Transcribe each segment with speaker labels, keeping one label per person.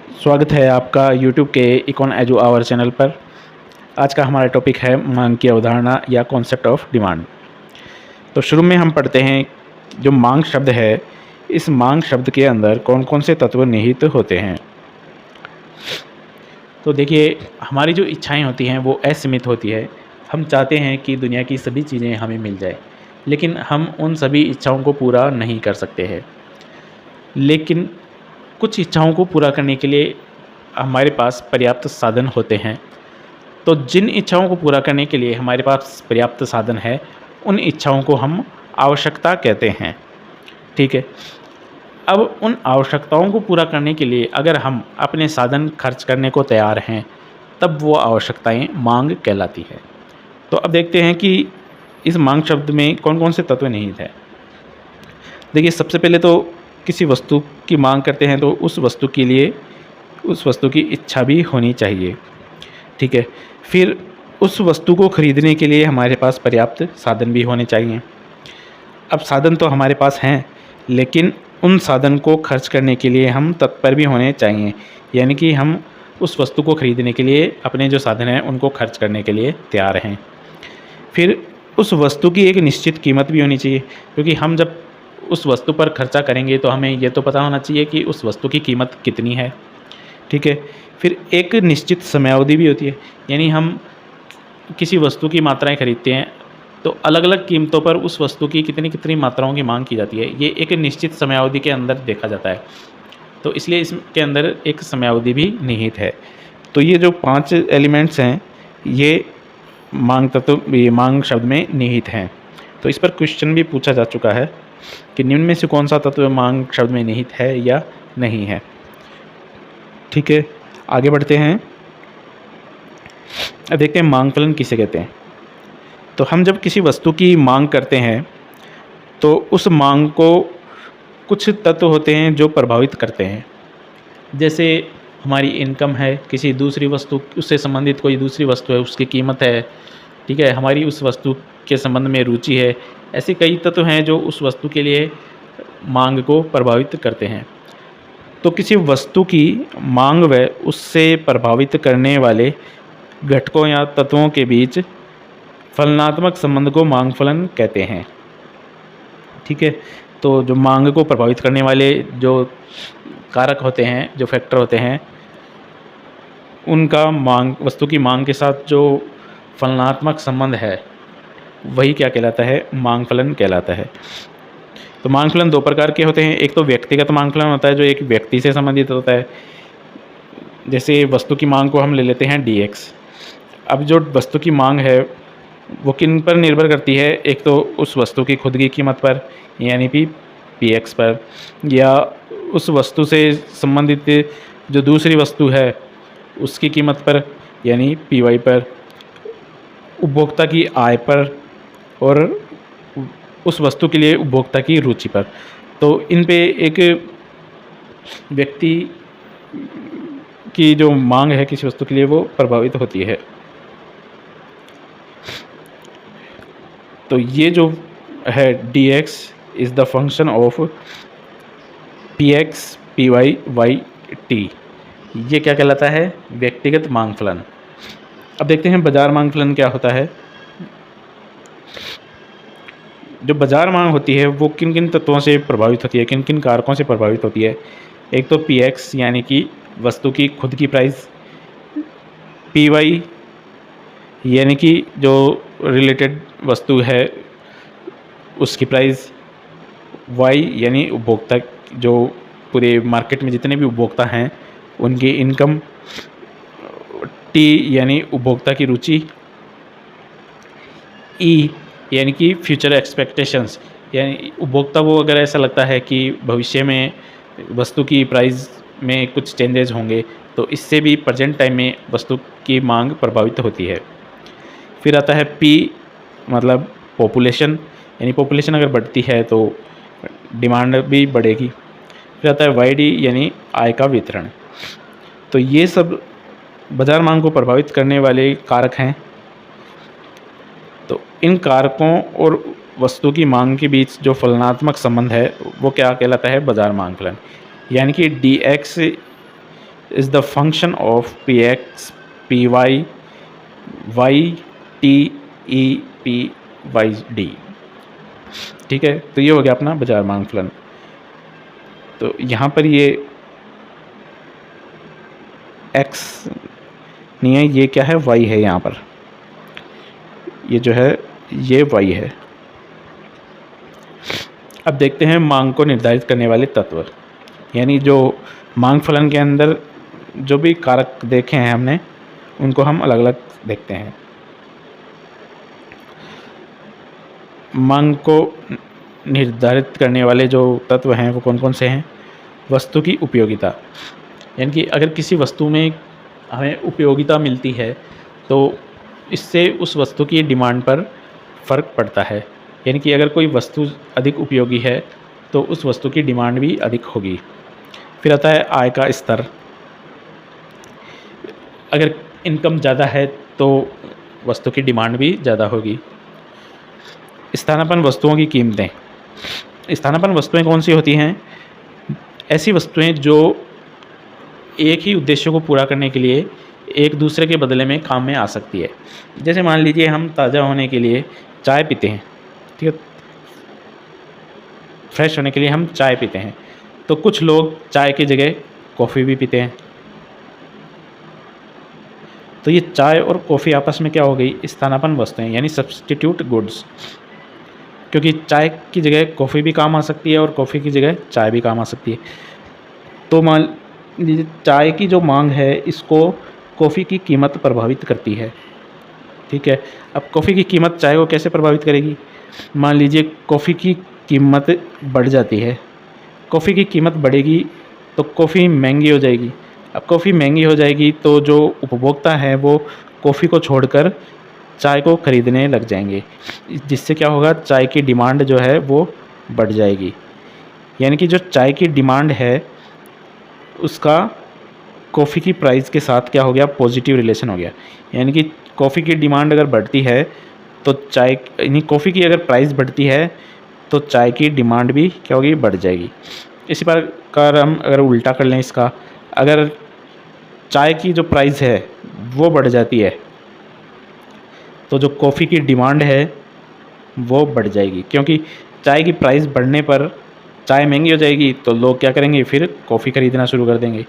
Speaker 1: स्वागत है आपका यूट्यूब के इकोन एजू आवर चैनल पर। आज का हमारा टॉपिक है मांग की अवधारणा या कॉन्सेप्ट ऑफ डिमांड। तो शुरू में हम पढ़ते हैं जो मांग शब्द है, इस मांग शब्द के अंदर कौन कौन से तत्व निहित होते हैं। तो देखिए, हमारी जो इच्छाएं होती हैं वो असीमित होती है। हम चाहते हैं कि दुनिया की सभी चीज़ें हमें मिल जाए, लेकिन हम उन सभी इच्छाओं को पूरा नहीं कर सकते हैं। लेकिन कुछ इच्छाओं को पूरा करने के लिए हमारे पास पर्याप्त साधन होते हैं। तो जिन इच्छाओं को पूरा करने के लिए हमारे पास पर्याप्त साधन है, उन इच्छाओं को हम आवश्यकता कहते हैं। ठीक है। अब उन आवश्यकताओं को पूरा करने के लिए अगर हम अपने साधन खर्च करने को तैयार हैं, तब वो आवश्यकताएं मांग कहलाती है। तो अब देखते हैं कि इस मांग शब्द में कौन कौन से तत्व निहित है। देखिए, सबसे पहले तो किसी वस्तु की मांग करते हैं तो उस वस्तु के लिए उस वस्तु की इच्छा भी होनी चाहिए। ठीक है। फिर उस वस्तु को खरीदने के लिए हमारे पास पर्याप्त साधन भी होने चाहिए। अब साधन तो हमारे पास हैं, लेकिन उन साधन को खर्च करने के लिए हम तत्पर भी होने चाहिए, यानी कि हम उस वस्तु को खरीदने के लिए अपने जो साधन हैं उनको खर्च करने के लिए तैयार हैं। फिर उस वस्तु की एक निश्चित कीमत भी होनी चाहिए, क्योंकि हम जब उस वस्तु पर खर्चा करेंगे तो हमें ये तो पता होना चाहिए कि उस वस्तु की कीमत कितनी है। ठीक है। फिर एक निश्चित समयावधि भी होती है, यानी हम किसी वस्तु की मात्राएं खरीदते हैं तो अलग अलग कीमतों पर उस वस्तु की कितनी कितनी मात्राओं की मांग की जाती है, ये एक निश्चित समयावधि के अंदर देखा जाता है। तो इसलिए इसके अंदर एक समयावधि भी निहित है। तो ये जो 5 एलिमेंट्स हैं, ये मांग तत्व ये मांग शब्द में निहित हैं। तो इस पर क्वेश्चन भी पूछा जा चुका है कि निम्न में से कौन सा तत्व मांग शब्द में निहित है या नहीं है। ठीक है, आगे बढ़ते हैं। अब देखते हैं मांग फलन किसे कहते हैं। तो हम जब किसी वस्तु की मांग करते हैं तो उस मांग को कुछ तत्व होते हैं जो प्रभावित करते हैं। जैसे हमारी इनकम है, किसी दूसरी वस्तु उससे संबंधित कोई दूसरी वस्तु है, उसकी कीमत है। ठीक है, हमारी उस वस्तु के संबंध में रुचि है। ऐसे कई तत्व हैं जो उस वस्तु के लिए मांग को प्रभावित करते हैं। तो किसी वस्तु की मांग व उससे प्रभावित करने वाले घटकों या तत्वों के बीच फलनात्मक संबंध को मांग फलन कहते हैं। ठीक है। तो जो मांग को प्रभावित करने वाले जो कारक होते हैं, जो फैक्टर होते हैं, उनका वस्तु की मांग के साथ जो फलनात्मक संबंध है, वही क्या कहलाता है, मांग फलन कहलाता है। तो मांग फलन 2 प्रकार के होते हैं। एक तो व्यक्तिगत मांग फलन होता है, जो एक व्यक्ति से संबंधित होता है। जैसे वस्तु की मांग को हम ले लेते हैं dx। अब जो वस्तु की मांग है वो किन पर निर्भर करती है, एक तो उस वस्तु की खुद की कीमत पर यानी कि px पर, या उस वस्तु से संबंधित जो दूसरी वस्तु है उसकी कीमत पर यानी py पर, उपभोक्ता की आय पर, और उस वस्तु के लिए उपभोक्ता की रुचि पर। तो इन पे एक व्यक्ति की जो मांग है किसी वस्तु के लिए वो प्रभावित होती है। तो ये जो है dx is the function of px py y t, ये क्या कहलाता है, व्यक्तिगत मांग फलन। अब देखते हैं बाजार मांग फलन क्या होता है। जो बाजार मांग होती है वो किन किन तत्वों से प्रभावित होती है, किन किन कारकों से प्रभावित होती है। एक तो px यानी कि वस्तु की खुद की प्राइस, py यानी कि जो रिलेटेड वस्तु है उसकी प्राइस, y यानी उपभोक्ता, जो पूरे मार्केट में जितने भी उपभोक्ता हैं उनकी इनकम, t यानी उपभोक्ता की रुचि, e यानी कि फ्यूचर एक्सपेक्टेशंस, यानी उपभोक्ता को अगर ऐसा लगता है कि भविष्य में वस्तु की प्राइस में कुछ चेंजेस होंगे तो इससे भी प्रेजेंट टाइम में वस्तु की मांग प्रभावित होती है। फिर आता है p मतलब पॉपुलेशन, यानी पॉपुलेशन अगर बढ़ती है तो डिमांड भी बढ़ेगी। फिर आता है YD यानी आय का वितरण। तो ये सब बाजार मांग को प्रभावित करने वाले कारक हैं। तो इन कारकों और वस्तु की मांग के बीच जो फलनात्मक संबंध है वो क्या कहलाता है, बाजार मांग फलन। यानी कि dx is the function of P X P Y Y T E P Y D. ठीक है, तो ये हो गया अपना बाजार मांग फलन। तो यहाँ पर ये x नहीं है, ये क्या है, y है। यहाँ पर ये जो है ये y है। अब देखते हैं मांग को निर्धारित करने वाले तत्व, यानी जो मांग फलन के अंदर जो भी कारक देखे हैं हमने, उनको हम अलग अलग देखते हैं। मांग को निर्धारित करने वाले जो तत्व हैं वो कौन कौन से हैं? वस्तु की उपयोगिता, यानी कि अगर किसी वस्तु में हमें उपयोगिता मिलती है तो इससे उस वस्तु की डिमांड पर फ़र्क पड़ता है। यानी कि अगर कोई वस्तु अधिक उपयोगी है तो उस वस्तु की डिमांड भी अधिक होगी। फिर आता है आय का स्तर, अगर इनकम ज़्यादा है तो वस्तु की डिमांड भी ज़्यादा होगी। स्थानापन्न वस्तुओं की कीमतें, स्थानापन्न वस्तुएं कौन सी होती हैं? ऐसी वस्तुएं जो एक ही उद्देश्य को पूरा करने के लिए एक दूसरे के बदले में काम में आ सकती है। जैसे मान लीजिए हम ताज़ा होने के लिए चाय पीते हैं, ठीक है, फ्रेश होने के लिए हम चाय पीते हैं, तो कुछ लोग चाय की जगह कॉफ़ी भी पीते हैं। तो ये चाय और कॉफ़ी आपस में क्या हो गई? स्थानापन्न वस्तुएं, यानी सब्स्टिट्यूट गुड्स, क्योंकि चाय की जगह कॉफ़ी भी काम आ सकती है और कॉफ़ी की जगह चाय भी काम आ सकती है। तो मान लीजिए चाय की जो मांग है इसको कॉफ़ी की कीमत प्रभावित करती है, ठीक है। अब कॉफ़ी की कीमत चाय को कैसे प्रभावित करेगी? मान लीजिए कॉफ़ी की कीमत बढ़ जाती है, कॉफ़ी की कीमत बढ़ेगी तो कॉफ़ी महंगी हो जाएगी। अब कॉफ़ी महंगी हो जाएगी तो जो उपभोक्ता हैं वो कॉफ़ी को छोड़कर चाय को ख़रीदने लग जाएंगे, जिससे क्या होगा? चाय की डिमांड जो है वो बढ़ जाएगी। यानी कि जो चाय की डिमांड है उसका कॉफ़ी की प्राइस के साथ क्या हो गया? पॉजिटिव रिलेशन हो गया। यानी कि कॉफ़ी की डिमांड अगर बढ़ती है तो चाय, यानी कॉफ़ी की अगर प्राइस बढ़ती है तो चाय की डिमांड भी क्या होगी? बढ़ जाएगी। इसी प्रकार हम अगर उल्टा कर लें इसका, अगर चाय की जो प्राइस है वो बढ़ जाती है तो जो कॉफ़ी की डिमांड है वो बढ़ जाएगी, क्योंकि चाय की प्राइस बढ़ने पर चाय महंगी हो जाएगी तो लोग क्या करेंगे? फिर कॉफ़ी ख़रीदना शुरू कर देंगे,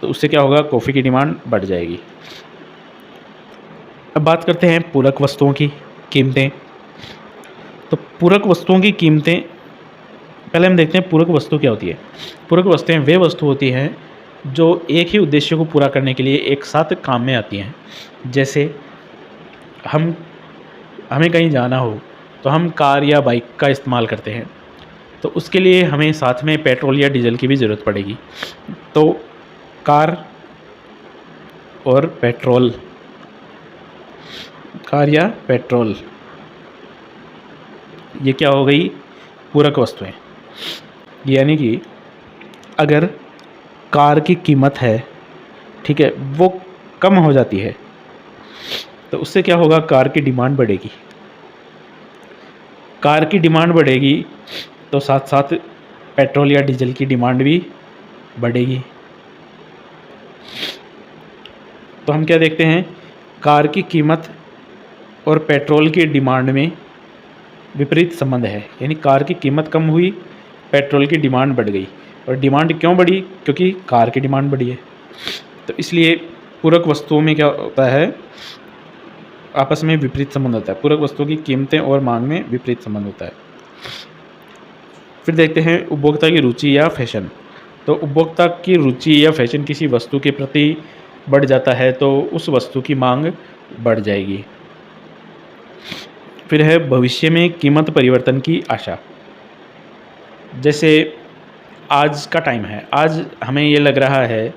Speaker 1: तो उससे क्या होगा? कॉफ़ी की डिमांड बढ़ जाएगी। अब बात करते हैं पूरक वस्तुओं की कीमतें। तो पूरक वस्तुओं की कीमतें, पहले हम देखते हैं पूरक वस्तु क्या होती है। पूरक वस्तुएं वे वस्तु होती हैं जो एक ही उद्देश्य को पूरा करने के लिए एक साथ काम में आती हैं। जैसे हमें कहीं जाना हो तो हम कार या बाइक का इस्तेमाल करते हैं, तो उसके लिए हमें साथ में पेट्रोल या डीजल की भी ज़रूरत पड़ेगी। तो कार और पेट्रोल, कार या पेट्रोल, ये क्या हो गई? पूरक वस्तुएं। यानी कि अगर कार की कीमत है, ठीक है, वो कम हो जाती है तो उससे क्या होगा? कार की डिमांड बढ़ेगी। कार की डिमांड बढ़ेगी तो साथ साथ पेट्रोल या डीजल की डिमांड भी बढ़ेगी। तो हम क्या देखते हैं? कार की कीमत और पेट्रोल की डिमांड में विपरीत संबंध है। यानी कार की कीमत कम हुई, पेट्रोल की डिमांड बढ़ गई। और डिमांड क्यों बढ़ी? क्योंकि कार की डिमांड बढ़ी है। तो इसलिए पूरक वस्तुओं में क्या होता है? आपस में विपरीत संबंध होता है। पूरक वस्तुओं की कीमतें और मांग में विपरीत संबंध होता है। फिर देखते हैं उपभोक्ता की रुचि या फैशन। तो उपभोक्ता की रुचि या फैशन किसी वस्तु के प्रति बढ़ जाता है तो उस वस्तु की मांग बढ़ जाएगी। फिर है भविष्य में कीमत परिवर्तन की आशा। जैसे आज का टाइम है, आज हमें ये लग रहा है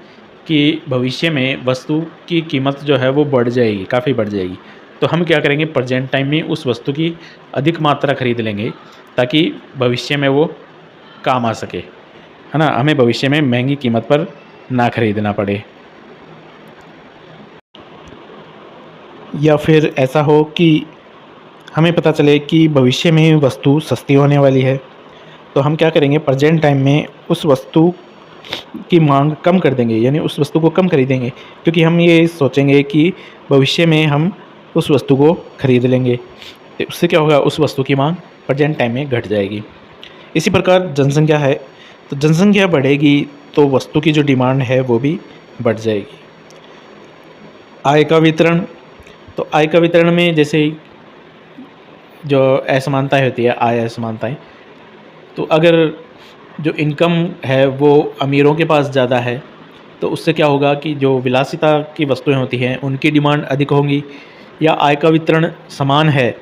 Speaker 1: कि भविष्य में वस्तु की कीमत जो है वो बढ़ जाएगी, काफ़ी बढ़ जाएगी। तो हम क्या करेंगे? प्रेजेंट टाइम में उस वस्तु की अधिक मात्रा खरीद लेंगे ताकि भविष्य में वो काम आ सके, है ना, हमें भविष्य में महंगी कीमत पर ना खरीदना पड़े। या फिर ऐसा हो कि हमें पता चले कि भविष्य में वस्तु सस्ती होने वाली है, तो हम क्या करेंगे? प्रेजेंट टाइम में उस वस्तु की मांग कम कर देंगे, यानी उस वस्तु को कम खरीदेंगे, क्योंकि हम ये सोचेंगे कि भविष्य में हम उस वस्तु को खरीद लेंगे। तो उससे क्या होगा, उस वस्तु की मांग प्रेजेंट टाइम में घट जाएगी। इसी प्रकार जनसंख्या है, तो जनसंख्या बढ़ेगी तो वस्तु की जो डिमांड है वो भी बढ़ जाएगी। आय का वितरण, तो आय का वितरण में जैसे जो असमानताएं होती है, आय असमानताएं, तो अगर जो इनकम है वो अमीरों के पास ज़्यादा है तो उससे क्या होगा कि जो विलासिता की वस्तुएं होती हैं उनकी डिमांड अधिक होंगी। या आय का वितरण समान है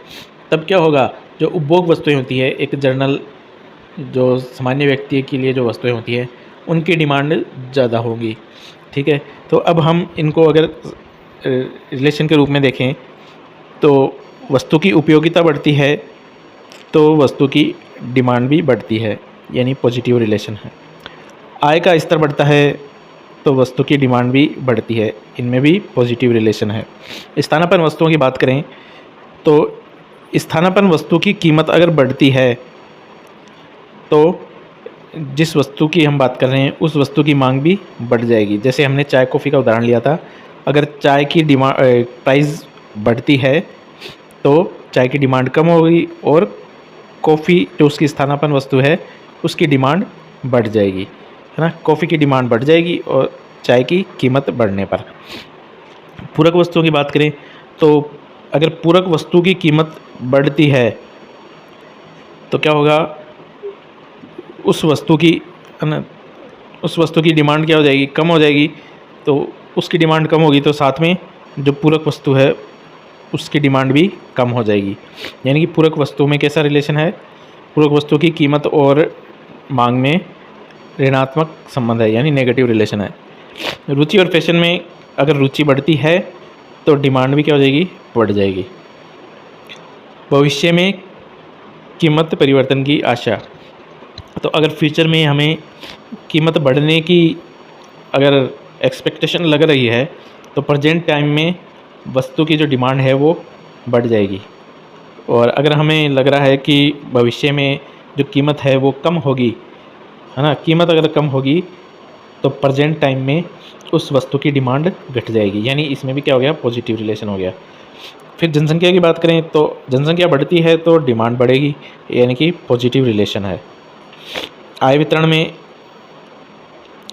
Speaker 1: तब क्या होगा, जो उपभोग वस्तुएं होती है, एक जनरल जो सामान्य व्यक्ति के लिए जो वस्तुएं होती हैं उनकी डिमांड ज़्यादा होगी। ठीक है, तो अब हम इनको अगर रिलेशन के रूप में देखें तो वस्तु की उपयोगिता बढ़ती है तो वस्तु की डिमांड भी बढ़ती है, यानी पॉजिटिव रिलेशन है। आय का स्तर बढ़ता है तो वस्तु की डिमांड भी बढ़ती है, इनमें भी पॉजिटिव रिलेशन है। स्थानापन्न वस्तुओं की बात करें तो स्थानापन्न वस्तु की कीमत अगर बढ़ती है तो जिस वस्तु की हम बात कर रहे हैं उस वस्तु की मांग भी बढ़ जाएगी। जैसे हमने चाय कॉफ़ी का उदाहरण लिया था, अगर चाय की प्राइस बढ़ती है तो चाय की डिमांड कम होगी और कॉफ़ी जो उसकी स्थानापन्न वस्तु है उसकी डिमांड बढ़ जाएगी, है ना। कॉफ़ी की डिमांड बढ़ जाएगी और चाय की कीमत बढ़ने पर। पूरक वस्तुओं की बात करें तो अगर पूरक वस्तु की कीमत बढ़ती है तो क्या होगा, उस वस्तु की डिमांड क्या हो जाएगी, कम हो जाएगी। तो उसकी डिमांड कम होगी तो साथ में जो पूरक वस्तु है उसकी डिमांड भी कम हो जाएगी। यानी कि पूरक वस्तु में कैसा रिलेशन है, पूरक वस्तु की कीमत और मांग में ऋणात्मक संबंध है, यानी नेगेटिव रिलेशन है। रुचि और फैशन में अगर रुचि बढ़ती है तो डिमांड भी क्या हो जाएगी, बढ़ जाएगी। भविष्य में कीमत परिवर्तन की आशा, तो अगर फ्यूचर में हमें कीमत बढ़ने की अगर एक्सपेक्टेशन लग रही है तो प्रेजेंट टाइम में वस्तु की जो डिमांड है वो बढ़ जाएगी। और अगर हमें लग रहा है कि भविष्य में जो कीमत है वो कम होगी, है ना, कीमत अगर कम होगी तो प्रेजेंट टाइम में उस वस्तु की डिमांड घट जाएगी, यानी इसमें भी क्या हो गया, पॉजिटिव रिलेशन हो गया। फिर जनसंख्या की बात करें तो जनसंख्या बढ़ती है तो डिमांड बढ़ेगी, यानी कि पॉजिटिव रिलेशन है। आय वितरण में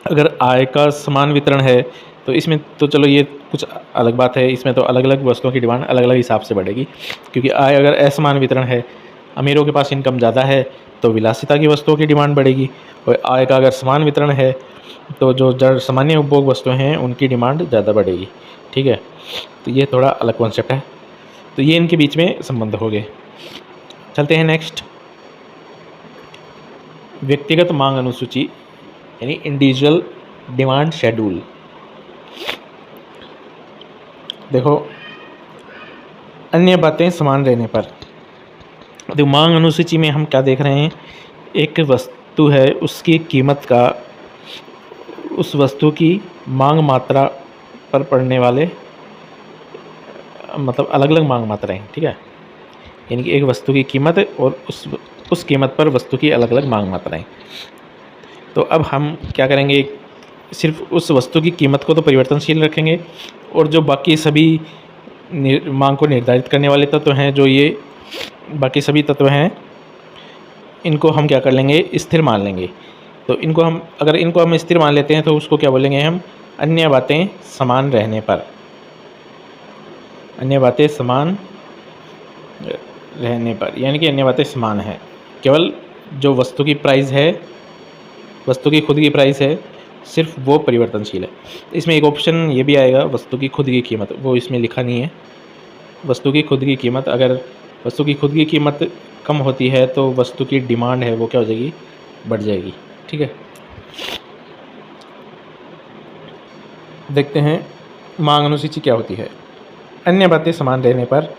Speaker 1: अगर आय का समान वितरण है तो इसमें तो चलो ये कुछ अलग बात है, इसमें तो अलग अलग वस्तुओं की डिमांड अलग अलग हिसाब से बढ़ेगी, क्योंकि आय अगर असमान वितरण है, अमीरों के पास इनकम ज़्यादा है तो विलासिता की वस्तुओं की डिमांड बढ़ेगी, और आय का अगर समान वितरण है तो जो जड़ सामान्य उपभोग वस्तुएं हैं उनकी डिमांड ज़्यादा बढ़ेगी। ठीक है, तो ये थोड़ा अलग कॉन्सेप्ट है, तो ये इनके बीच में संबंध हो गए। चलते हैं नेक्स्ट, व्यक्तिगत मांग अनुसूची यानी इंडिविजुअल डिमांड शेड्यूल। देखो, अन्य बातें समान रहने पर, तो मांग अनुसूची में हम क्या देख रहे हैं, एक वस्तु है उसकी कीमत का उस वस्तु की मांग मात्रा पर पड़ने वाले, मतलब अलग अलग मांग मात्राएं। ठीक है, यानी कि एक वस्तु की कीमत और उस कीमत पर वस्तु की अलग अलग मांग मात्राएं। तो अब हम क्या करेंगे, सिर्फ उस वस्तु की कीमत को तो परिवर्तनशील रखेंगे और जो बाकी सभी मांग को निर्धारित करने वाले तत्व हैं, जो ये बाकी सभी तत्व हैं, इनको हम क्या कर लेंगे, स्थिर मान लेंगे। तो इनको हम स्थिर मान लेते हैं तो उसको क्या बोलेंगे हम, अन्य बातें समान रहने पर। अन्य बातें समान रहने पर यानी कि अन्य बातें समान हैं, केवल जो वस्तु की प्राइस है, वस्तु की खुद की प्राइस है, सिर्फ वो परिवर्तनशील है। इसमें एक ऑप्शन ये भी आएगा, वस्तु की खुद की कीमत, वो इसमें लिखा नहीं है। वस्तु की खुद की कीमत, अगर वस्तु की खुद की कीमत कम होती है तो वस्तु की डिमांड है वो क्या हो जाएगी, बढ़ जाएगी। ठीक है, देखते हैं मांग अनुसूची क्या होती है। अन्य बातें समान रहने पर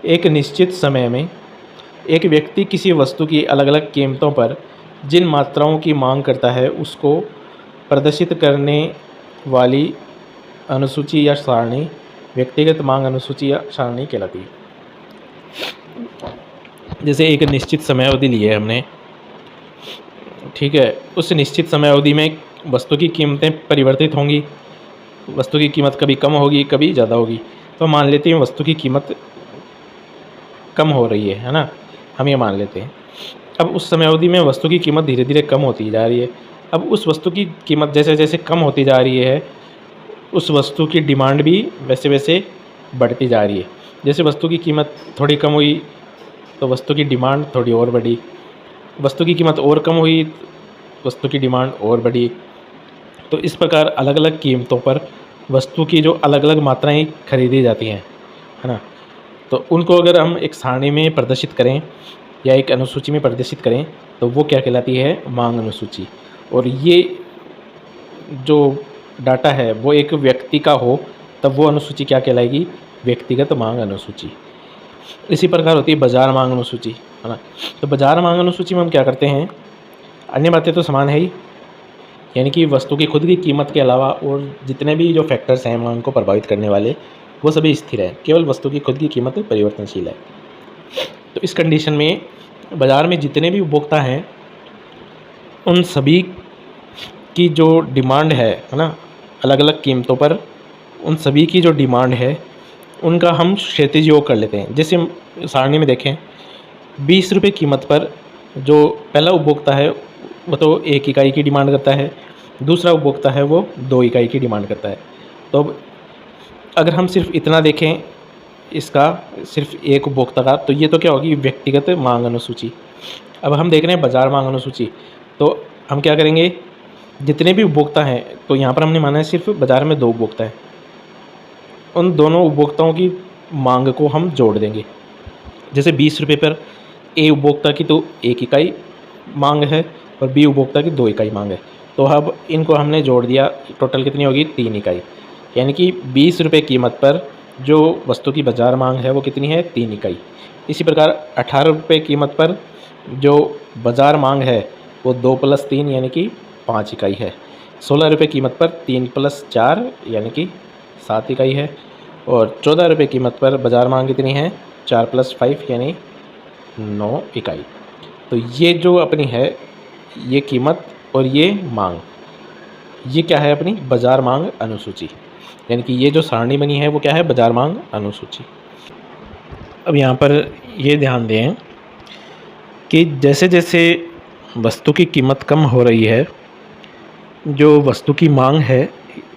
Speaker 1: एक निश्चित समय में एक व्यक्ति किसी वस्तु की अलग अलग कीमतों पर जिन मात्राओं की मांग करता है उसको प्रदर्शित करने वाली अनुसूची या सारणी व्यक्तिगत मांग अनुसूची या सारणी कहलाती है। जैसे एक निश्चित समय अवधि ली है हमने, ठीक है, उस निश्चित समय अवधि में वस्तु की कीमतें परिवर्तित होंगी, वस्तु की कीमत कभी कम होगी कभी ज़्यादा होगी। तो मान लेते हैं वस्तु की कीमत कम हो रही है ना, हम ये मान लेते हैं। अब उस समय अवधि में वस्तु की कीमत धीरे धीरे कम होती जा रही है। अब उस वस्तु की कीमत जैसे जैसे कम होती जा रही है, उस वस्तु की डिमांड भी वैसे वैसे बढ़ती जा रही है। जैसे वस्तु की कीमत थोड़ी कम हुई तो वस्तु की डिमांड थोड़ी और बढ़ी, वस्तु की कीमत और कम हुई, वस्तु की डिमांड और बढ़ी। तो इस प्रकार अलग अलग कीमतों पर वस्तु की जो अलग अलग मात्राएं खरीदी जाती हैं, है ना, तो उनको अगर हम एक सारणी में प्रदर्शित करें या एक अनुसूची में प्रदर्शित करें तो वो क्या कहलाती है, मांग अनुसूची। और ये जो डाटा है वो एक व्यक्ति का हो तब वो अनुसूची क्या कहलाएगी, व्यक्तिगत मांग अनुसूची। इसी प्रकार होती है बाजार मांग अनुसूची, है ना। तो बाजार मांग अनुसूची में हम क्या करते हैं, अन्य बातें तो समान है ही, यानी कि वस्तु की खुद की कीमत के अलावा और जितने भी जो फैक्टर्स हैं मांग को प्रभावित करने वाले वो सभी स्थिर है, केवल वस्तु की खुद की कीमत परिवर्तनशील है। तो इस कंडीशन में बाज़ार में जितने भी उपभोक्ता हैं उन सभी की जो डिमांड है ना, अलग अलग कीमतों पर उन सभी की जो डिमांड है उनका हम क्षैतिज योग कर लेते हैं। जैसे हम सारणी में देखें, 20 रुपये कीमत पर जो पहला उपभोक्ता है वो तो 1 इकाई की डिमांड करता है, दूसरा उपभोक्ता है वो 2 इकाई की डिमांड करता है। तो अब अगर हम सिर्फ इतना देखें इसका, सिर्फ एक उपभोक्ता का, तो ये तो क्या होगी, व्यक्तिगत मांग अनुसूची। अब हम देख रहे हैं बाजार मांग अनुसूची, तो हम क्या करेंगे, जितने भी उपभोक्ता हैं, तो यहाँ पर हमने माना है सिर्फ बाज़ार में 2 उपभोक्ता हैं, उन दोनों उपभोक्ताओं की मांग को हम जोड़ देंगे। जैसे 20 रुपये पर ए उपभोक्ता की तो 1 इकाई मांग है और बी उपभोक्ता की 2 इकाई मांग है, तो अब इनको हमने जोड़ दिया, टोटल कितनी होगी, 3 इकाई। यानी कि 20 रुपये कीमत पर जो वस्तु की बाज़ार मांग है वो कितनी है, 3 इकाई। इसी प्रकार 18 रुपये कीमत पर जो बाज़ार मांग है वो 2 + 3 यानी कि 5 इकाई है। 16 रुपये कीमत पर 3 + 4 यानी कि 7 इकाई है। और 14 रुपये कीमत पर बाज़ार मांग कितनी है, 4 + 5 यानी 9 इकाई। तो ये जो अपनी है ये कीमत और ये मांग, ये क्या है, अपनी बाज़ार मांग अनुसूची। यानी कि ये जो सारणी बनी है वो क्या है, बाज़ार मांग अनुसूची। अब यहाँ पर ये ध्यान दें कि जैसे जैसे वस्तु की कीमत कम हो रही है, जो वस्तु की मांग है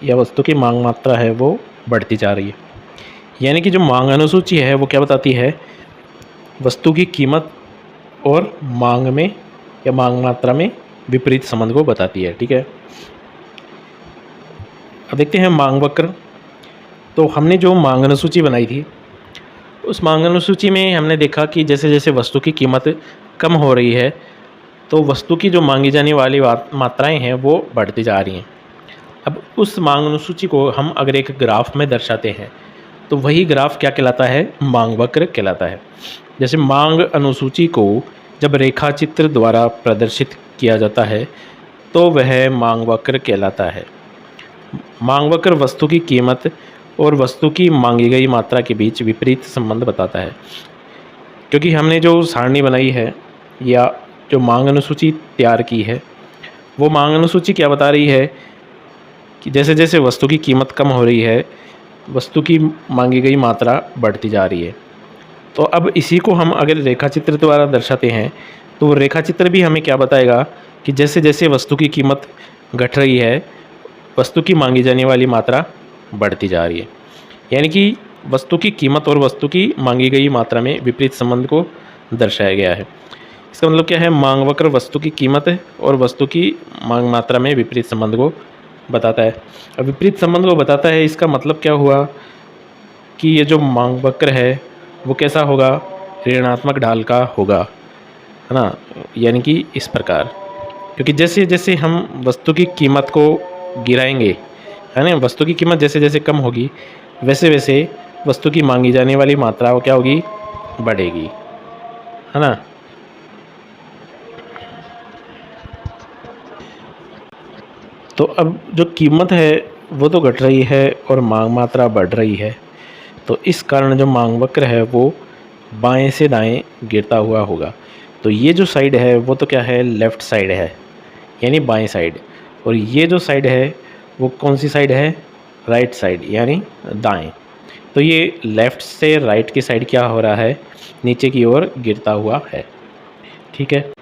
Speaker 1: या वस्तु की मांग मात्रा है वो बढ़ती जा रही है। यानी कि जो मांग अनुसूची है वो क्या बताती है, वस्तु की कीमत और मांग में या मांग मात्रा में विपरीत संबंध को बताती है। ठीक है, अब देखते हैं मांग वक्र। तो हमने जो मांग अनुसूची बनाई थी उस मांग अनुसूची में हमने देखा कि जैसे जैसे वस्तु की कीमत कम हो रही है तो वस्तु की जो मांगी जाने वाली मात्राएं हैं वो बढ़ती जा रही हैं। अब उस मांग अनुसूची को हम अगर एक ग्राफ में दर्शाते हैं तो वही ग्राफ क्या कहलाता है, मांग वक्र कहलाता है। जैसे मांग अनुसूची को जब रेखा चित्र द्वारा प्रदर्शित किया जाता है तो वह मांग वक्र कहलाता है। मांग वक्र वस्तु की कीमत और वस्तु की मांगी गई मात्रा के बीच विपरीत संबंध बताता है। क्योंकि हमने जो सारणी बनाई है या जो मांग अनुसूची तैयार की है वो मांग अनुसूची क्या बता रही है कि जैसे जैसे वस्तु की कीमत कम हो रही है वस्तु की मांगी गई मात्रा बढ़ती जा रही है। तो अब इसी को हम अगर रेखाचित्र द्वारा दर्शाते हैं तो वो रेखाचित्र भी हमें क्या बताएगा कि जैसे जैसे वस्तु की कीमत घट रही है वस्तु की मांगी जाने वाली मात्रा बढ़ती जा रही है। यानी कि वस्तु की कीमत और वस्तु की मांगी गई मात्रा में विपरीत संबंध को दर्शाया गया है। इसका मतलब क्या है, मांग वक्र वस्तु की कीमत और वस्तु की मांग मात्रा में विपरीत संबंध को बताता है। अब विपरीत संबंध को बताता है इसका मतलब क्या हुआ कि ये जो मांग वक्र है वो कैसा होगा, ऋणात्मक ढाल का होगा, है ना। यानी कि इस प्रकार, क्योंकि जैसे जैसे हम वस्तु की कीमत को गिराएंगे, है ना, वस्तु की कीमत जैसे जैसे कम होगी वैसे वैसे वस्तु की मांगी जाने वाली मात्रा वो क्या होगी, बढ़ेगी, है ना। तो अब जो कीमत है वो तो घट रही है और मांग मात्रा बढ़ रही है, तो इस कारण जो मांग वक्र है वो बाएं से दाएं गिरता हुआ होगा। तो ये जो साइड है वो तो क्या है, लेफ़्ट साइड है, यानी बाएं साइड। और ये जो साइड है वो कौन सी साइड है, राइट साइड यानी दाएं। तो ये लेफ़्ट से राइट की साइड क्या हो रहा है, नीचे की ओर गिरता हुआ है। ठीक है।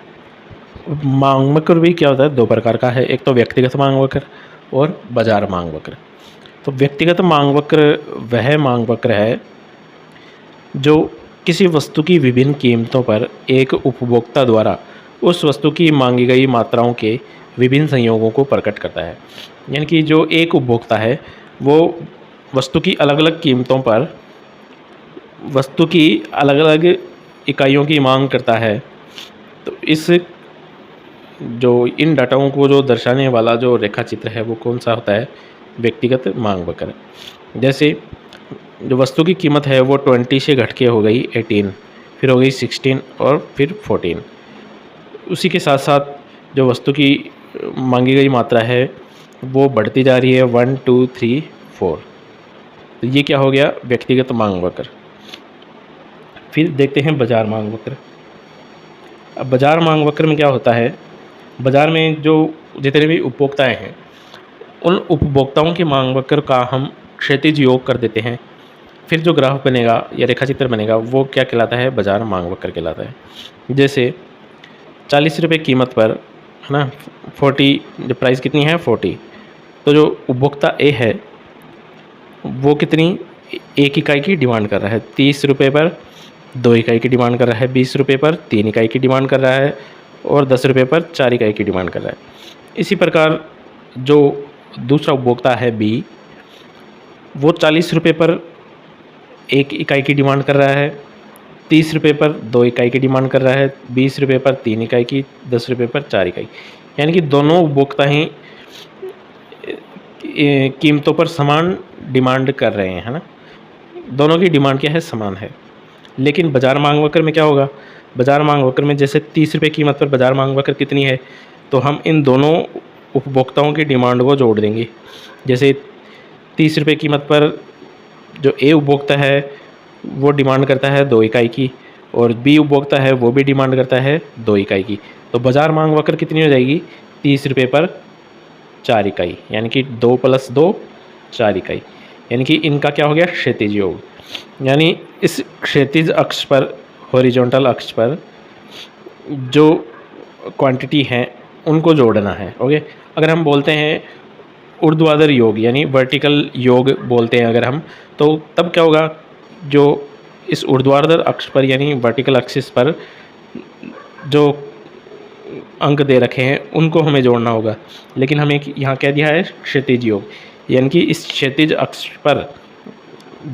Speaker 1: मांग वक्र भी क्या होता है, दो प्रकार का है, एक तो व्यक्तिगत मांग वक्र और बाजार मांग वक्र। तो व्यक्तिगत मांग वक्र वह मांग वक्र है जो किसी वस्तु की विभिन्न कीमतों पर एक उपभोक्ता द्वारा उस वस्तु की मांगी गई मात्राओं के विभिन्न संयोगों को प्रकट करता है। यानी कि जो एक उपभोक्ता है वो वस्तु की अलग अलग कीमतों पर वस्तु की अलग अलग इकाइयों की मांग करता है। तो इस जो इन डाटाओं को जो दर्शाने वाला जो रेखा चित्र है वो कौन सा होता है, व्यक्तिगत मांग वक्र। जैसे जो वस्तु की कीमत है वो 20 से घट के हो गई 18, फिर हो गई 16 और फिर 14। उसी के साथ साथ जो वस्तु की मांगी गई मात्रा है वो बढ़ती जा रही है 1 2 3 4। तो ये क्या हो गया, व्यक्तिगत मांग वक्र। फिर देखते हैं बाजार मांग वक्र। अब बाजार मांग वक्र में क्या होता है, बाज़ार में जो जितने भी उपभोक्ताएं हैं उन उपभोक्ताओं की मांग वक्र का हम क्षैतिज योग कर देते हैं। फिर जो ग्राफ बनेगा या रेखाचित्र बनेगा वो क्या कहलाता है, बाजार मांग वक्र कहलाता है। जैसे 40 रुपये कीमत पर है ना, 40 जो प्राइस कितनी है 40, तो जो उपभोक्ता ए है वो कितनी, एक इकाई की डिमांड कर रहा है। 30 रुपये पर 2 इकाई की डिमांड कर रहा है, 20 रुपये पर 3 इकाई की डिमांड कर रहा है और 10 रुपये पर 4 इकाई की डिमांड कर रहा है। इसी प्रकार जो दूसरा उपभोक्ता है बी, वो 40 रुपये पर 1 इकाई की डिमांड कर रहा है, 30 रुपये पर 2 इकाई की डिमांड कर रहा है, 20 रुपये पर 3 इकाई की, 10 रुपये पर 4 इकाई। यानी कि दोनों उपभोक्ता ही कीमतों पर समान डिमांड कर रहे हैं, है ना, दोनों की डिमांड क्या है, समान है। लेकिन बाजार मांग वक्र में क्या होगा, बाजार मांग वक्र में जैसे 30 रुपये कीमत पर बाजार मांग वक्र कितनी है, तो हम इन दोनों उपभोक्ताओं की डिमांड को जोड़ देंगे। जैसे 30 रुपये कीमत पर जो ए उपभोक्ता है वो डिमांड करता है 2 इकाई की और बी उपभोक्ता है वो भी डिमांड करता है 2 इकाई की। तो बाजार मांग वक्र कितनी हो जाएगी, 30 रुपये पर 4 इकाई, यानी कि 2 + 2 4 इकाई। यानी कि इनका क्या हो गया, क्षैतिज योग। यानी इस क्षैतिज अक्ष पर, हॉरिजॉन्टल अक्ष पर जो क्वांटिटी हैं उनको जोड़ना है। ओके, अगर हम बोलते हैं ऊर्ध्वाधर योग यानी वर्टिकल योग बोलते हैं अगर हम, तो तब क्या होगा, जो इस ऊर्ध्वाधर अक्ष पर यानी वर्टिकल एक्सिस पर जो अंक दे रखे हैं उनको हमें जोड़ना होगा। लेकिन हमें यहाँ क्या दिया है, क्षैतिज योग, यानी कि इस क्षैतिज अक्ष पर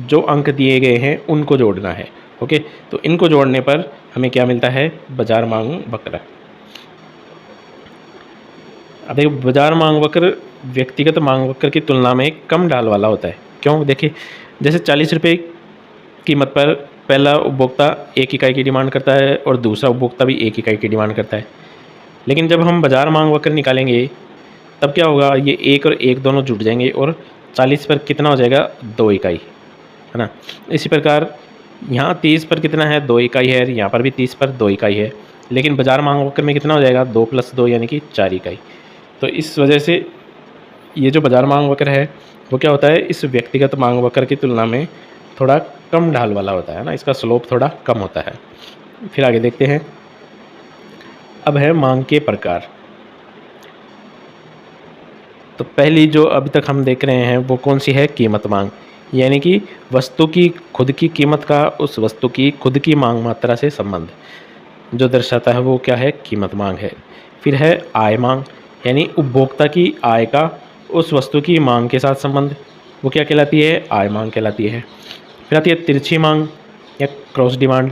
Speaker 1: जो अंक दिए गए हैं उनको जोड़ना है। ओके, तो इनको जोड़ने पर हमें क्या मिलता है, बाजार मांग वक्र। अब देखिए, बाजार मांग वक्र व्यक्तिगत मांग वक्र की तुलना में कम ढाल वाला होता है। क्यों, देखिए जैसे 40 रुपये कीमत पर पहला उपभोक्ता 1 इकाई की डिमांड करता है और दूसरा उपभोक्ता भी 1 इकाई की डिमांड करता है। लेकिन जब हम बाजार मांग वक्र निकालेंगे तब क्या होगा, ये 1 और 1 दोनों जुड़ जाएंगे और 40 पर कितना हो जाएगा, 2 इकाई, है ना। इसी प्रकार यहाँ 30 पर कितना है, 2 इकाई है, यहाँ पर भी 30 पर 2 इकाई है। लेकिन बाजार मांग वक्र में कितना हो जाएगा, 2 + 2 यानी कि 4 इकाई। तो इस वजह से ये जो बाजार मांग वक्र है वो क्या होता है, इस व्यक्तिगत मांग वक्र की तुलना में थोड़ा कम ढाल वाला होता है ना, इसका स्लोप थोड़ा कम होता है। फिर आगे देखते हैं। अब है मांग के प्रकार। तो पहली जो अभी तक हम देख रहे हैं वो कौन सी है, कीमत मांग, यानी कि वस्तु की खुद की कीमत का उस वस्तु की खुद की मांग मात्रा से संबंध जो दर्शाता है वो क्या है, कीमत मांग है। फिर है आय मांग, यानी उपभोक्ता की आय का उस वस्तु की मांग के साथ संबंध, वो क्या कहलाती है, आय मांग कहलाती है। फिर आती है तिरछी मांग या क्रॉस डिमांड।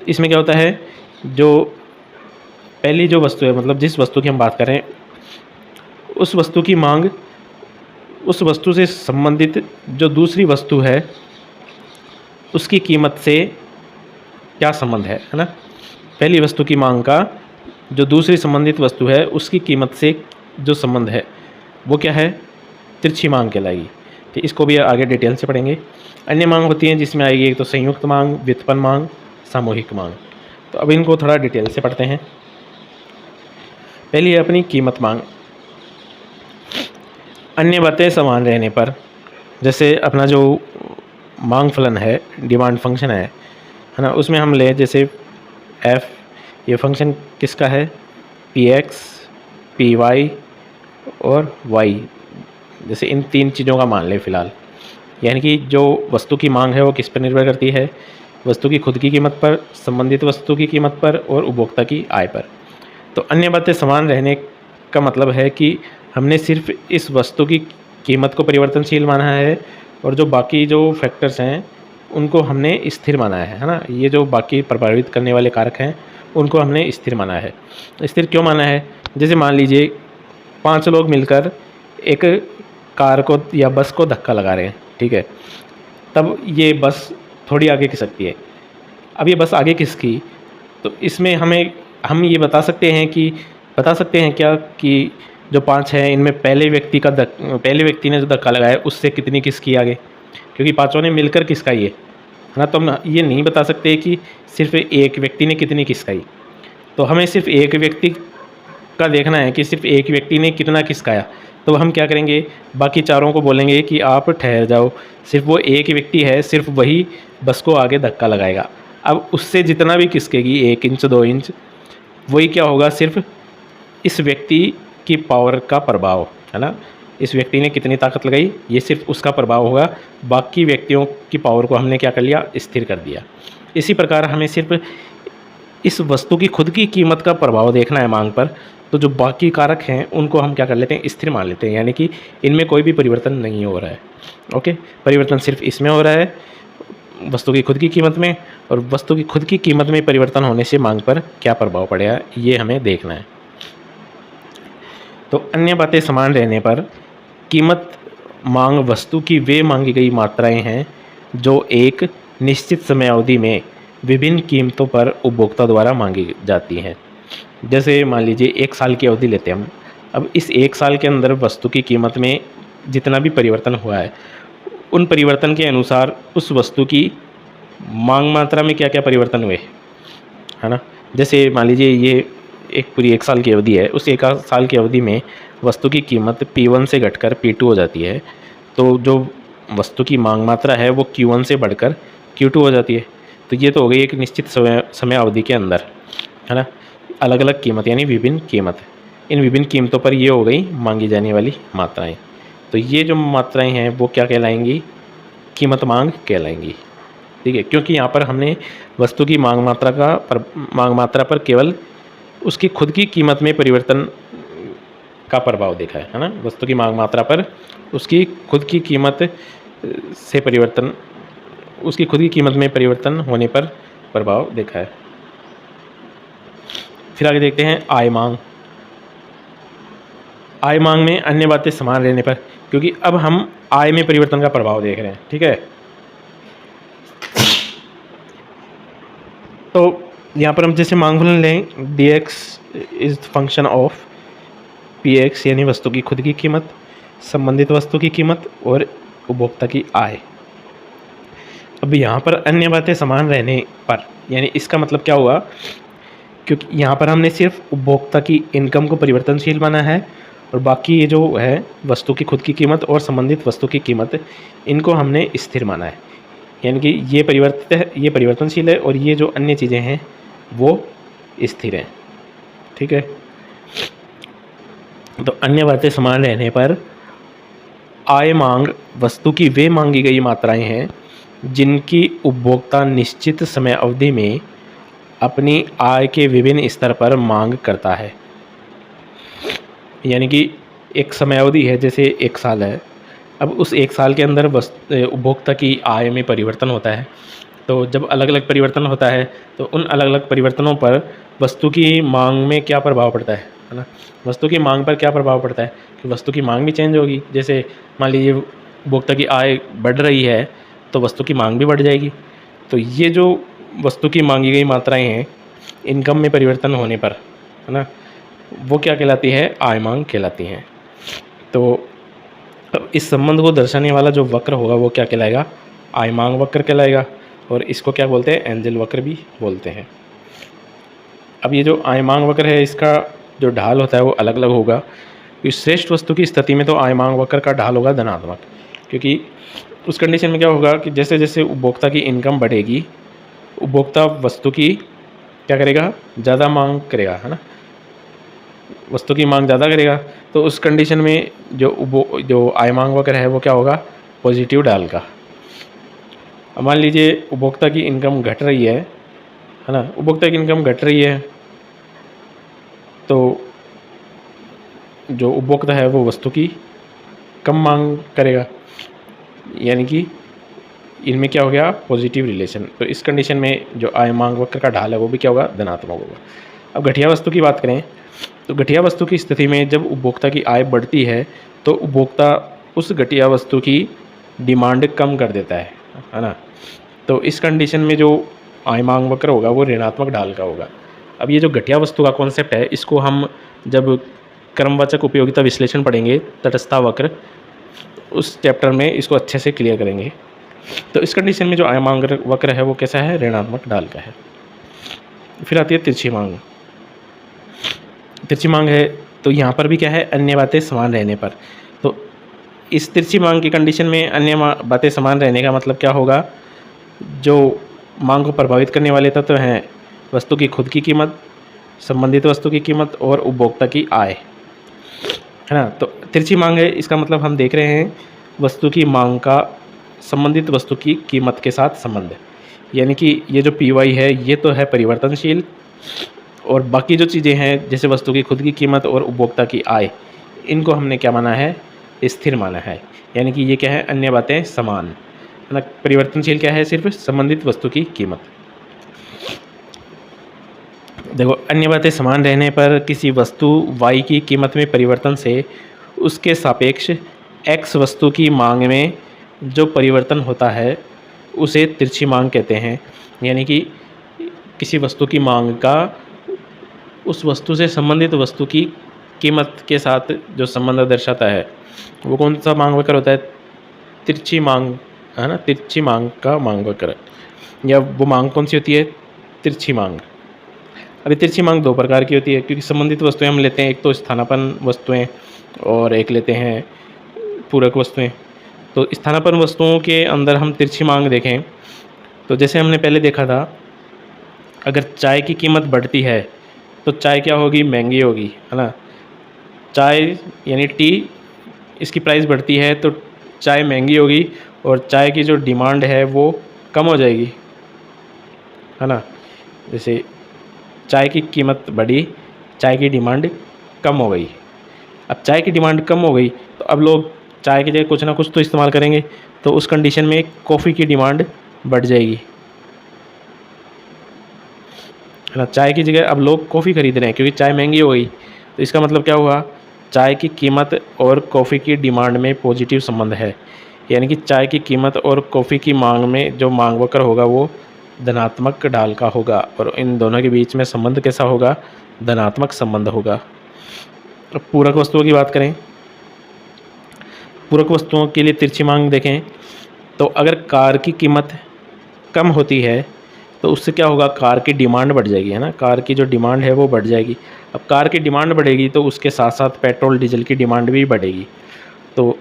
Speaker 1: इसमें क्या होता है, जो पहली जो वस्तु है, मतलब जिस वस्तु की हम बात करें उस वस्तु की मांग उस वस्तु से संबंधित जो दूसरी वस्तु है उसकी कीमत से क्या संबंध है ना। पहली वस्तु की मांग का जो दूसरी संबंधित वस्तु है उसकी कीमत से जो संबंध है वो क्या है, तिरछी मांग कहलाएगी। तो इसको भी आगे डिटेल से पढ़ेंगे। अन्य मांग होती हैं जिसमें आएगी एक तो संयुक्त मांग, व्युत्पन्न मांग, सामूहिक मांग। तो अब इनको थोड़ा डिटेल से पढ़ते हैं। पहली है अपनी कीमत मांग।
Speaker 2: अन्य बातें समान रहने पर, जैसे अपना जो मांग फलन है, डिमांड फंक्शन है ना, उसमें हम ले जैसे f, ये फंक्शन किसका है, px, py और y, जैसे इन 3 चीज़ों का मान ले फ़िलहाल। यानी कि जो वस्तु की मांग है वो किस पर निर्भर करती है, वस्तु की खुद की कीमत पर, संबंधित वस्तु की कीमत पर और उपभोक्ता की आय पर। तो अन्य बातें समान रहने का मतलब है कि हमने सिर्फ इस वस्तु की कीमत को परिवर्तनशील माना है और जो बाकी जो फैक्टर्स हैं उनको हमने स्थिर माना है ना। ये जो बाकी प्रभावित करने वाले कारक हैं उनको हमने स्थिर माना है। स्थिर क्यों माना है, जैसे मान लीजिए 5 लोग मिलकर एक कार को या बस को धक्का लगा रहे हैं, ठीक है, तब ये बस थोड़ी आगे खिसकती है। अब ये बस आगे खिसकी तो इसमें हम ये बता सकते हैं क्या कि जो 5 हैं इनमें पहले व्यक्ति ने जो धक्का लगाया उससे कितनी खिसकी आगे, क्योंकि पाँचों ने मिलकर खिसकाई है ना। तो हम ये नहीं बता सकते कि सिर्फ एक व्यक्ति ने कितनी खिसकाई। तो हमें सिर्फ एक व्यक्ति का देखना है कि सिर्फ एक व्यक्ति ने कितना खिसकाया। तो हम क्या करेंगे, बाकी चारों को बोलेंगे कि आप ठहर जाओ, सिर्फ वो एक व्यक्ति है, सिर्फ वही बस को आगे धक्का लगाएगा। अब उससे जितना भी खिसकेगी 1 इंच 2 इंच, वही क्या होगा, सिर्फ इस व्यक्ति की पावर का प्रभाव है ना। इस व्यक्ति ने कितनी ताकत लगाई ये सिर्फ उसका प्रभाव होगा, बाकी व्यक्तियों की पावर को हमने क्या कर लिया, स्थिर कर दिया। इसी प्रकार हमें सिर्फ इस वस्तु की खुद की कीमत का प्रभाव देखना है मांग पर, तो जो बाकी कारक हैं उनको हम क्या कर लेते हैं, स्थिर मान लेते हैं, यानी कि इनमें कोई भी परिवर्तन नहीं हो रहा है। ओके, परिवर्तन सिर्फ इसमें हो रहा है, वस्तु की खुद की कीमत में, और वस्तु की खुद की कीमत में परिवर्तन होने से मांग पर क्या प्रभाव पड़ेगा ये हमें देखना है। तो अन्य बातें समान रहने पर कीमत मांग वस्तु की वे मांगी गई मात्राएं हैं जो एक निश्चित समय अवधि में विभिन्न कीमतों पर उपभोक्ता द्वारा मांगी जाती हैं। जैसे मान लीजिए 1 साल की अवधि लेते हैं हम। अब इस 1 साल के अंदर वस्तु की कीमत में जितना भी परिवर्तन हुआ है उन परिवर्तन के अनुसार उस वस्तु की मांग मात्रा में क्या क्या परिवर्तन हुए है ना। जैसे मान लीजिए ये एक पूरी 1 साल की अवधि है, उस 1 साल की अवधि में वस्तु की कीमत P1 से घटकर P2 हो जाती है, तो जो वस्तु की मांग मात्रा है वो Q1 से बढ़कर Q2 हो जाती है। तो ये तो हो गई एक निश्चित समय अवधि के अंदर है ना, अलग अलग कीमत यानी विभिन्न कीमत। इन विभिन्न कीमतों पर ये हो गई मांगी जाने वाली मात्राएं। तो ये जो मात्राएं हैं वो क्या कहलाएंगी, कीमत मांग कहलाएंगी, ठीक है, क्योंकि यहाँ पर हमने वस्तु की मांग मात्रा पर केवल उसकी खुद की कीमत में परिवर्तन का प्रभाव देखा है ना। वस्तु की मांग मात्रा पर उसकी खुद की कीमत से परिवर्तन, उसकी खुद की कीमत में परिवर्तन होने पर प्रभाव देखा है। फिर आगे देखते हैं आय मांग। आय मांग में अन्य बातें समान रहने पर, क्योंकि अब हम आय में परिवर्तन का प्रभाव देख रहे हैं, ठीक है। तो यहाँ पर हम जैसे मांग फलन लें, dx is function of px यानी वस्तु की खुद की कीमत, संबंधित वस्तु की कीमत और उपभोक्ता की आय। अब यहाँ पर अन्य बातें समान रहने पर, यानी इसका मतलब क्या हुआ, क्योंकि यहाँ पर हमने सिर्फ उपभोक्ता की इनकम को परिवर्तनशील माना है और बाकी ये जो है वस्तु की खुद की कीमत और संबंधित वस्तु की कीमत, इनको हमने स्थिर माना है, यानी कि ये परिवर्तनशील है और ये जो अन्य चीज़ें हैं वो स्थिर हैं, ठीक है। तो अन्य बातें समान रहने पर आय मांग वस्तु की वे मांगी गई मात्राएं हैं जिनकी उपभोक्ता निश्चित समय अवधि में अपनी आय के विभिन्न स्तर पर मांग करता है। यानी कि एक समय अवधि है, जैसे 1 साल है, अब उस 1 साल के अंदर उपभोक्ता की आय में परिवर्तन होता है। तो जब अलग अलग परिवर्तन होता है तो उन अलग अलग परिवर्तनों पर वस्तु की मांग में क्या प्रभाव पड़ता है ना। वस्तु की मांग पर क्या प्रभाव पड़ता है कि वस्तु की मांग भी चेंज होगी। जैसे मान लीजिए उपभोक्ता की आय बढ़ रही है तो वस्तु की मांग भी बढ़ जाएगी। तो ये जो वस्तु की मांगी गई मात्राएं हैं इनकम में परिवर्तन होने पर है ना, वो क्या कहलाती है, आय मांग कहलाती हैं। तो अब इस संबंध को दर्शाने वाला जो वक्र होगा वो क्या कहलाएगा, आय मांग वक्र कहलाएगा, और इसको क्या बोलते हैं, एंजल वक्र भी बोलते हैं। अब ये जो आय मांग वक्र है इसका जो ढाल होता है वो अलग अलग होगा। इस श्रेष्ठ वस्तु की स्थिति में तो आय मांग वक्र का ढाल होगा धनात्मक, क्योंकि उस कंडीशन में क्या होगा कि जैसे जैसे उपभोक्ता की इनकम बढ़ेगी, उपभोक्ता वस्तु की क्या करेगा, ज़्यादा मांग करेगा, है ना, वस्तु की मांग ज़्यादा करेगा। तो उस कंडीशन में जो आय मांग वक्र है वो क्या होगा, पॉजिटिव ढाल का। अब मान लीजिए उपभोक्ता की इनकम घट रही है ना, उपभोक्ता की इनकम घट रही है, तो जो उपभोक्ता है वो वस्तु की कम मांग करेगा, यानी कि इनमें क्या हो गया, पॉजिटिव रिलेशन। तो इस कंडीशन में जो आय मांग वक्र का ढाल है वो भी क्या होगा, धनात्मक होगा। अब घटिया वस्तु की बात करें तो घटिया वस्तु की स्थिति में जब उपभोक्ता की आय बढ़ती है तो उपभोक्ता उस घटिया वस्तु की डिमांड कम कर देता है ना। तो इस कंडीशन में जो आय मांग वक्र होगा वो ऋणात्मक ढाल का होगा। अब ये जो घटिया वस्तु का कॉन्सेप्ट है इसको हम जब क्रमवाचक उपयोगिता विश्लेषण पढ़ेंगे, तटस्थता वक्र, उस चैप्टर में इसको अच्छे से क्लियर करेंगे। तो इस कंडीशन में जो आय मांग वक्र है वो कैसा है, ऋणात्मक ढाल का है। फिर आती है तिरछी मांग। तिरछी मांग है तो यहाँ पर भी क्या है, अन्य बातें समान रहने पर। तो इस तिरछी मांग की कंडीशन में अन्य बातें समान रहने का मतलब क्या होगा, जो मांग को प्रभावित करने वाले तत्व हैं वस्तु की खुद की कीमत, संबंधित वस्तु की कीमत और उपभोक्ता की आय, है ना। तो तिरछी मांग है, इसका मतलब हम देख रहे हैं वस्तु की मांग का संबंधित वस्तु की कीमत के साथ संबंध, यानी कि ये जो पी वाई है ये तो है परिवर्तनशील, और बाकी जो चीज़ें हैं जैसे वस्तु की खुद की कीमत और उपभोक्ता की आय, इनको हमने क्या माना है, स्थिर माना है। यानी कि ये क्या है, अन्य बातें समान, है ना। परिवर्तनशील क्या है, सिर्फ संबंधित वस्तु की कीमत। देखो, अन्य बातें समान रहने पर किसी वस्तु y की कीमत में परिवर्तन से उसके सापेक्ष x वस्तु की मांग में जो परिवर्तन होता है उसे तिरछी मांग कहते हैं। यानी कि किसी वस्तु की मांग का उस वस्तु से संबंधित वस्तु की कीमत के साथ जो संबंध दर्शाता है वो कौन सा मांग वक्र होता है, तिरछी मांग, है ना। तिरछी मांग का मांग वक्र, या वो मांग कौन सी होती है, तिरछी मांग। अभी तिरछी मांग दो प्रकार की होती है, क्योंकि संबंधित वस्तुएं हम लेते हैं, एक तो स्थानापन्न वस्तुएं और एक लेते हैं पूरक वस्तुएं। तो स्थानापन्न वस्तुओं के अंदर हम तिरछी मांग देखें तो जैसे हमने पहले देखा था, अगर चाय की कीमत बढ़ती है तो चाय क्या होगी, महंगी होगी, है ना। चाय यानी टी, इसकी प्राइस बढ़ती है तो चाय महंगी होगी और चाय की जो डिमांड है वो कम हो जाएगी, है ना। जैसे चाय की कीमत बढ़ी, चाय की डिमांड कम हो गई। अब चाय की डिमांड कम हो गई तो अब लोग चाय की जगह कुछ ना कुछ तो इस्तेमाल करेंगे, तो उस कंडीशन में कॉफ़ी की डिमांड बढ़ जाएगी, है ना। चाय की जगह अब लोग कॉफ़ी खरीद रहे हैं क्योंकि चाय महंगी हो गई। तो इसका मतलब क्या हुआ, चाय की कीमत और कॉफ़ी की डिमांड में पॉजिटिव संबंध है। यानी कि चाय की कीमत और कॉफ़ी की मांग में जो मांग वक्र होगा वो धनात्मक ढाल का होगा, और इन दोनों के बीच में संबंध कैसा होगा, धनात्मक संबंध होगा। अब पूरक वस्तुओं की बात करें, पूरक वस्तुओं के लिए तिरछी मांग देखें तो अगर कार की कीमत कम होती है तो उससे क्या होगा, कार की डिमांड बढ़ जाएगी, है ना। कार की जो डिमांड है वो बढ़ जाएगी। अब कार की डिमांड बढ़ेगी तो उसके साथ साथ पेट्रोल डीजल की डिमांड भी बढ़ेगी। तो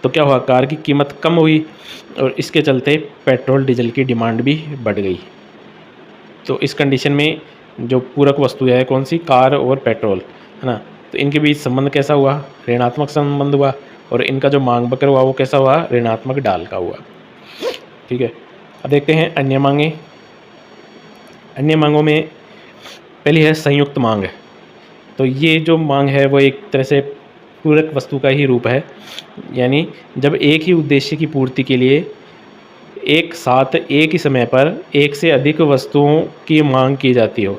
Speaker 2: क्या हुआ, कार की कीमत कम हुई और इसके चलते पेट्रोल डीजल की डिमांड भी बढ़ गई। तो इस कंडीशन में जो पूरक वस्तु है कौन सी, कार और पेट्रोल, है ना। तो इनके बीच संबंध कैसा हुआ, ऋणात्मक संबंध हुआ, और इनका जो मांग वक्र हुआ वो कैसा हुआ, ऋणात्मक ढाल का हुआ। ठीक है, अब देखते हैं अन्य मांगें। अन्य मांगों में पहली है संयुक्त मांग। तो ये जो मांग है वो एक तरह से पूरक वस्तु का ही रूप है, यानी जब एक ही उद्देश्य की पूर्ति के लिए एक साथ एक ही समय पर एक से अधिक वस्तुओं की मांग की जाती हो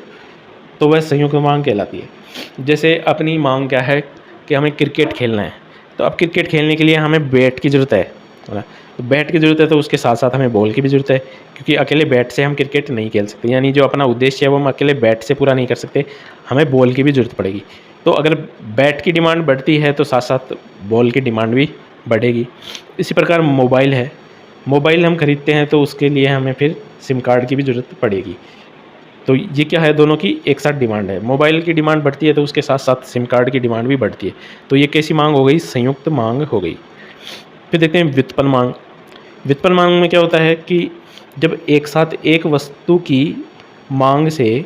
Speaker 2: तो वह संयुक्त मांग कहलाती है। जैसे अपनी मांग क्या है कि हमें क्रिकेट खेलना है, तो अब क्रिकेट खेलने के लिए हमें बैट की ज़रूरत है ना। तो बैट की ज़रूरत है तो उसके साथ साथ हमें बॉल की भी ज़रूरत है, क्योंकि अकेले बैट से हम क्रिकेट नहीं खेल सकते। यानी जो अपना उद्देश्य है वो हम अकेले बैट से पूरा नहीं कर सकते, हमें बॉल की भी ज़रूरत पड़ेगी। तो अगर बैट की डिमांड बढ़ती है तो साथ साथ बॉल की डिमांड भी बढ़ेगी। इसी प्रकार मोबाइल है, मोबाइल हम ख़रीदते हैं तो उसके लिए हमें फिर सिम कार्ड की भी ज़रूरत पड़ेगी। तो ये क्या है, दोनों की एक साथ डिमांड है। मोबाइल की डिमांड बढ़ती है तो उसके साथ साथ सिम कार्ड की डिमांड भी बढ़ती है। तो ये कैसी मांग हो गई, संयुक्त मांग हो गई। फिर देखते हैं व्युत्पन्न मांग। व्युत्पन्न मांग में क्या होता है कि जब एक साथ एक वस्तु की मांग से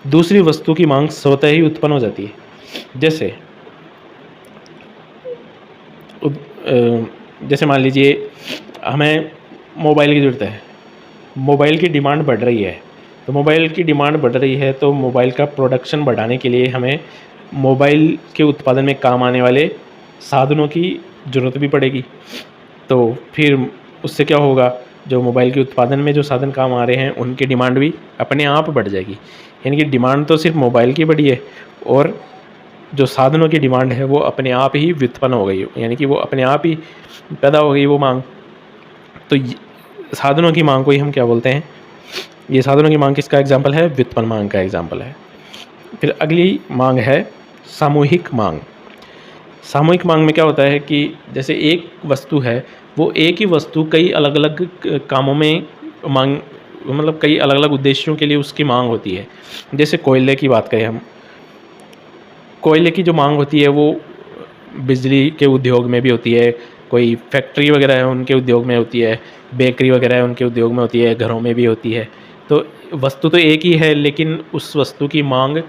Speaker 2: दूसरी वस्तु की मांग स्वतः ही उत्पन्न हो जाती है। जैसे जैसे मान लीजिए हमें मोबाइल की ज़रूरत है, मोबाइल की डिमांड बढ़ रही है, तो मोबाइल की डिमांड बढ़ रही है तो मोबाइल का प्रोडक्शन बढ़ाने के लिए हमें मोबाइल के उत्पादन में काम आने वाले साधनों की ज़रूरत भी पड़ेगी। तो फिर उससे क्या होगा, जो मोबाइल के उत्पादन में जो साधन काम आ रहे हैं उनकी डिमांड भी अपने आप बढ़ जाएगी। यानी कि डिमांड तो सिर्फ मोबाइल की बढ़ी है और जो साधनों की डिमांड है वो अपने आप ही व्युत्पन्न हो गई, यानी कि वो अपने आप ही पैदा हो गई वो मांग। तो साधनों की मांग को ही हम क्या बोलते हैं, ये साधनों की मांग किसका एग्जाम्पल है, व्युत्पन्न मांग का एग्जाम्पल है। फिर अगली मांग है सामूहिक मांग। सामूहिक मांग में क्या होता है कि जैसे एक वस्तु है, वो एक ही वस्तु कई अलग अलग कामों में मांग, मतलब कई अलग अलग उद्देश्यों के लिए उसकी मांग होती है। जैसे कोयले की बात करें हम, कोयले की जो मांग होती है वो बिजली के उद्योग में भी होती है, कोई फैक्ट्री वगैरह है उनके उद्योग में होती है, बेकरी वगैरह है उनके उद्योग में होती है, घरों में भी होती है। तो वस्तु तो एक ही है लेकिन उस वस्तु की मांग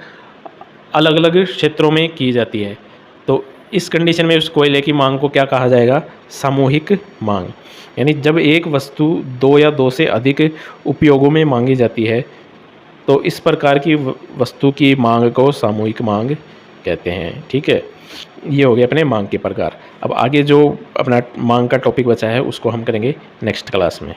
Speaker 2: अलग अलग क्षेत्रों में की जाती है। तो इस कंडीशन में उस कोयले की मांग को क्या कहा जाएगा, सामूहिक मांग। यानी जब एक वस्तु दो या दो से अधिक उपयोगों में मांगी जाती है तो इस प्रकार की वस्तु की मांग को सामूहिक मांग कहते हैं। ठीक है, ये हो गए अपने मांग के प्रकार। अब आगे जो अपना मांग का टॉपिक बचा है उसको हम करेंगे नेक्स्ट क्लास में।